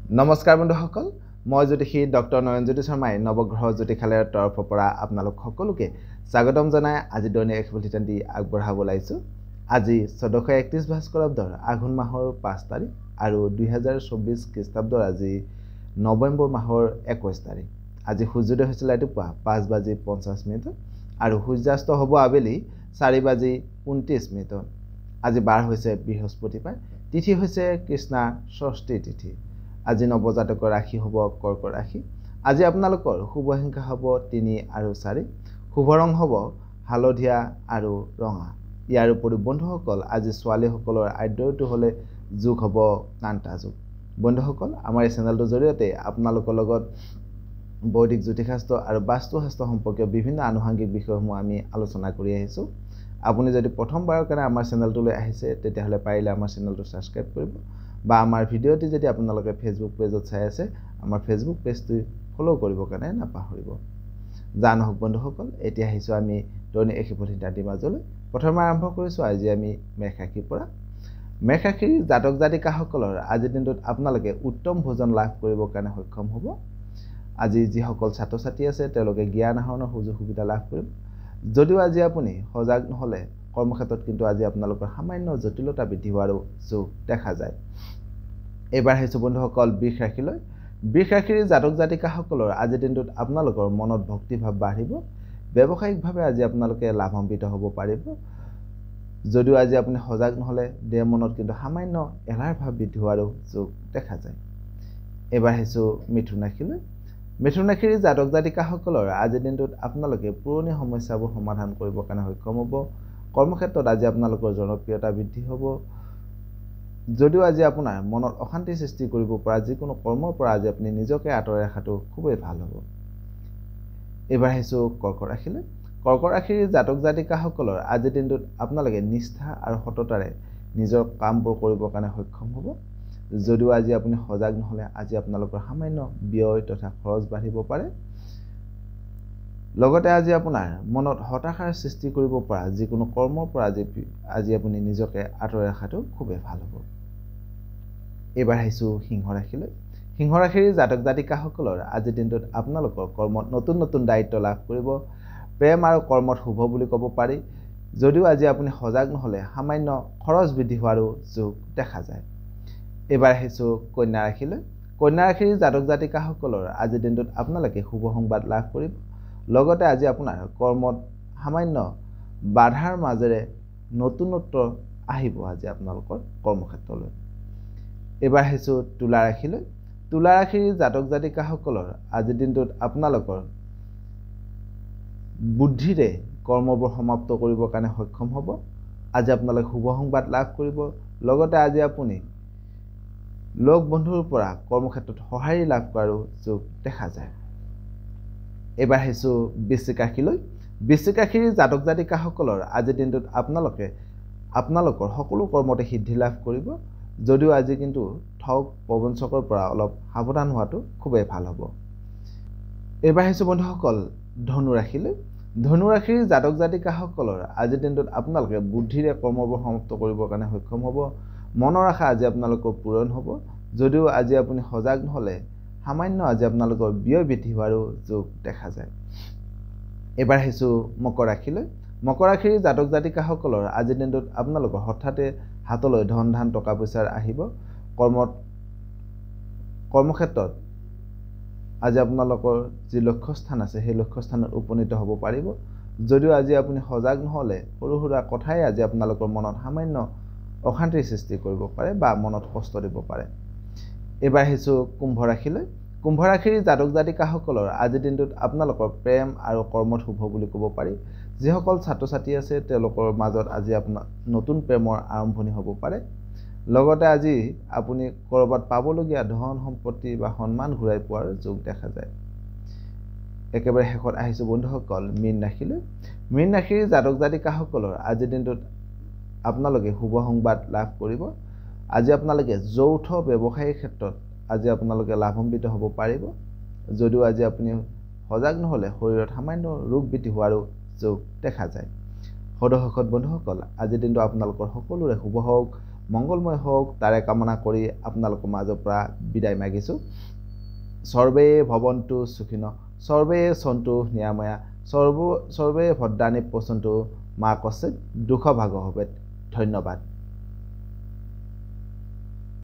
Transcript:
নমস্কাৰ বন্ধুসকল মই জ্যোতিষী ডক্টৰ নয়নজ্যোতি শৰ্মাই নৱগ্ৰহ জ্যোতিষালয়ৰ তৰফৰ পৰা আপোনালোক সকলোকে স্বাগতম জনাই আজি দৈনিক এখবুলিটান দি আগবঢ়াব ওলাইছো। আজি 1431 ভাস্কৰাব্দৰ আঘোণ মাহৰ 5 তাৰিখ আৰু 2024 খ্ৰীষ্টাব্দৰ আজি নৱেম্বৰ মাহৰ 21 তাৰিখ। আজি সূৰ্যোদয় হৈছিল ৰাতিপুৱা 5:50 আৰু সূৰ্যাস্ত হ'ব আবেলি 4:29। আজি বাৰ হৈছে বৃহস্পতিবাৰ, তিথি হৈছে কৃষ্ণা ষষ্ঠী তিথি। আজি নৱজাতকৰ ৰাশি হ'ব কৰ্ক ৰাশি। আজি আপোনালোকৰ শুভ সংখ্যা হ'ব 3 আৰু 4, শুভ ৰং হ'ব হালধীয়া আৰু ৰঙা। ইয়াৰ উপৰি বন্ধুসকল আজি ছোৱালীসকলৰ আদ্যটো হ'লে যোগ হ'ব কান্তা যোগ। বন্ধুসকল আমাৰ এই চেনেলটোৰ জৰিয়তে আপোনালোকৰ লগত বৈদিক জ্যোতিষশাস্ত্ৰ আৰু বাস্তুশাস্ত্ৰ সম্পৰ্কীয় বিভিন্ন আনুষংগিক বিষয়সমূহ আমি আলোচনা কৰি আহিছোঁ। আপুনি যদি প্ৰথমবাৰৰ কাৰণে আমাৰ চেনেলটোলৈ আহিছে তেতিয়াহ'লে পাৰিলে আমাৰ চেনেলটো ছাবস্ক্ৰাইব কৰিব বা আমাৰ ভিডিঅ'টি যদি আপোনালোকে ফেচবুক পেজত চাই আছে আমাৰ ফেচবুক পেজটো ফ'ল' কৰিবৰ কাৰণে নাপাহৰিব। যা নহওক বন্ধুসকল, এতিয়া আহিছোঁ আমি দৈনিক এখবুলিটানৰ মাজলৈ। প্ৰথমে আৰম্ভ কৰিছোঁ আজি আমি মেষ ৰাশিৰ পৰা। মেষ ৰাশিৰ জাতক জাতিকাসকলৰ আজিৰ দিনটোত আপোনালোকে উত্তম ভোজন লাভ কৰিবৰ কাৰণে সক্ষম হ'ব। আজি যিসকল ছাত্ৰ ছাত্ৰী আছে তেওঁলোকে জ্ঞান আহৰণৰ সুযোগ সুবিধা লাভ কৰিব। যদিও আজি আপুনি সজাগ নহ'লে কৰ্মক্ষেত্ৰত কিন্তু আজি আপোনালোকৰ সামান্য জটিলতা বৃদ্ধি হোৱাৰো যোগ দেখা যায়। এইবাৰ আহিছোঁ বন্ধুসকল বৃষ ৰাশিলৈ। বৃষ ৰাশিৰ জাতক জাতিকাসকলৰ আজিৰ দিনটোত আপোনালোকৰ মনত ভক্তিভাৱ বাঢ়িব। ব্যৱসায়িকভাৱে আজি আপোনালোকে লাভান্বিত হ'ব পাৰিব। যদিও আজি আপুনি সজাগ নহ'লে দেহ মনত কিন্তু সামান্য এলাৰ ভাৱ বৃদ্ধি হোৱাৰো যোগ দেখা যায়। এইবাৰ আহিছোঁ মিথুন ৰাশিলৈ। মিথুন ৰাশিৰ জাতক জাতিকাসকলৰ আজিৰ দিনটোত আপোনালোকে পুৰণি সমস্যাবোৰ সমাধান কৰিবৰ কাৰণে সক্ষম হ'ব। কৰ্মক্ষেত্ৰত আজি আপোনালোকৰ জনপ্ৰিয়তা বৃদ্ধি হ'ব। যদিও আজি আপোনাৰ মনত অশান্তি সৃষ্টি কৰিব পৰা যিকোনো কৰ্মৰ পৰা আজি আপুনি নিজকে আঁতৰাই ৰখাটো খুবেই ভাল হ'ব। এইবাৰ আহিছোঁ কৰ্ক ৰাশিলৈ। কৰ্ক ৰাশিৰ জাতক জাতিকাসকলৰ আজিৰ দিনটোত আপোনালোকে নিষ্ঠা আৰু সততাৰে নিজৰ কামবোৰ কৰিবৰ কাৰণে সক্ষম হ'ব। যদিও আজি আপুনি সজাগ নহ'লে আজি আপোনালোকৰ সামান্য ব্যয় তথা খৰচ বাঢ়িব পাৰে। লগতে আজি আপোনাৰ মনত হতাশাৰ সৃষ্টি কৰিব পৰা যিকোনো কৰ্মৰ পৰা আজি আপুনি নিজকে আঁতৰাই ৰখাটো খুবেই ভাল হ'ব। এইবাৰ আহিছোঁ সিংহ ৰাশিলৈ। সিংহ ৰাশিৰ জাতক জাতিকাসকলৰ আজিৰ দিনটোত আপোনালোকৰ কৰ্মত নতুন নতুন দায়িত্ব লাভ কৰিব। প্ৰেম আৰু কৰ্মত শুভ বুলি ক'ব পাৰি। যদিও আজি আপুনি সজাগ নহ'লে সামান্য খৰচ বৃদ্ধি হোৱাৰো যোগ দেখা যায়। এইবাৰ আহিছোঁ কন্যা ৰাশিলৈ। কন্যা ৰাশিৰ জাতক জাতিকাসকলৰ আজিৰ দিনটোত আপোনালোকে শুভ সংবাদ লাভ কৰিব। লগতে আজি আপোনাৰ কৰ্মত সামান্য বাধাৰ মাজেৰে নতুনত্ব আহিব আজি আপোনালোকৰ কৰ্মক্ষেত্ৰলৈ। এইবাৰ আহিছোঁ তুলা ৰাশিলৈ। তুলা ৰাশিৰ জাতক জাতিকাসকলৰ আজিৰ দিনটোত আপোনালোকৰ বুদ্ধিৰে কৰ্মবোৰ সমাপ্ত কৰিবৰ কাৰণে সক্ষম হ'ব। আজি আপোনালোকে শুভ সংবাদ লাভ কৰিব। লগতে আজি আপুনি লগ বন্ধুৰ পৰা কৰ্মক্ষেত্ৰত সঁহাৰি লাভ কৰাৰো যোগ দেখা যায়। এইবাৰ আহিছোঁ বৃশ্চিক ৰাশিলৈ। বৃশ্চিক ৰাশিৰ জাতক জাতিকাসকলৰ আজিৰ দিনটোত আপোনালোকৰ সকলো কৰ্মতে সিদ্ধি লাভ কৰিব। যদিও আজি কিন্তু ঠগ প্ৰবঞ্চকৰ পৰা অলপ সাৱধান হোৱাটো খুবেই ভাল হ'ব। এইবাৰ আহিছোঁ বন্ধুসকল ধনু ৰাশিলৈ। ধনু ৰাশিৰ জাতক জাতিকাসকলৰ আজিৰ দিনটোত আপোনালোকে বুদ্ধিৰে কৰ্মবোৰ সমাপ্ত কৰিবৰ কাৰণে সক্ষম হ'ব। মনৰ আশা আজি আপোনালোকৰ পূৰণ হ'ব। যদিও আজি আপুনি সজাগ নহ'লে সামান্য আজি আপোনালোকৰ ব্যয় বৃদ্ধি হোৱাৰো যোগ দেখা যায়। এইবাৰ আহিছোঁ মকৰ ৰাশিলৈ। মকৰ ৰাশিৰ জাতক জাতিকাসকলৰ আজিৰ দিনটোত আপোনালোকৰ হঠাতে হাতলৈ ধন ধান টকা পইচা আহিব। কৰ্মক্ষেত্ৰত আজি আপোনালোকৰ যি লক্ষ্যস্থান আছে সেই লক্ষ্যস্থানত উপনীত হ'ব পাৰিব। যদিও আজি আপুনি সজাগ নহ'লে সৰু সুৰা কথাই আজি আপোনালোকৰ মনত সামান্য অশান্তিৰ সৃষ্টি কৰিব পাৰে বা মনত কষ্ট দিব পাৰে। এইবাৰ আহিছোঁ কুম্ভ ৰাশিলৈ। কুম্ভ ৰাশিৰ জাতক জাতিকাসকলৰ আজিৰ দিনটোত আপোনালোকৰ প্ৰেম আৰু কৰ্মত শুভ বুলি ক'ব পাৰি। যিসকল ছাত্ৰ ছাত্ৰী আছে তেওঁলোকৰ মাজত আজি আপোনাৰ নতুন প্ৰেমৰ আৰম্ভণি হ'ব পাৰে। লগতে আজি আপুনি ক'ৰবাত পাবলগীয়া ধন সম্পত্তি বা সন্মান ঘূৰাই পোৱাৰ যোগ দেখা যায়। একেবাৰে শেষত আহিছোঁ বন্ধুসকল মীন ৰাশিলৈ। মীন ৰাশিৰ জাতক জাতিকাসকলৰ আজিৰ দিনটোত আপোনালোকে শুভ সংবাদ লাভ কৰিব। আজি আপোনালোকে যৌথ ব্যৱসায়িক ক্ষেত্ৰত আজি আপোনালোকে লাভান্বিত হ'ব পাৰিব। যদিও আজি আপুনি সজাগ নহ'লে শৰীৰত সামান্য ৰোগ বৃদ্ধি হোৱাৰো যোগ দেখা যায়। সদশেষত বন্ধুসকল আজিৰ দিনটো আপোনালোকৰ সকলোৰে শুভ হওক, মংগলময় হওক তাৰে কামনা কৰি আপোনালোকৰ মাজৰ পৰা বিদায় মাগিছোঁ। সৰ্বে ভৱন্তু সুখিনঃ, সৰ্বে সন্তু নিৰাময়া, সৰ্বে ভদ্ৰাণি পশ্যন্তু মা কশ্চিৎ দুঃখভাগো ভৱেৎ। ধন্যবাদ।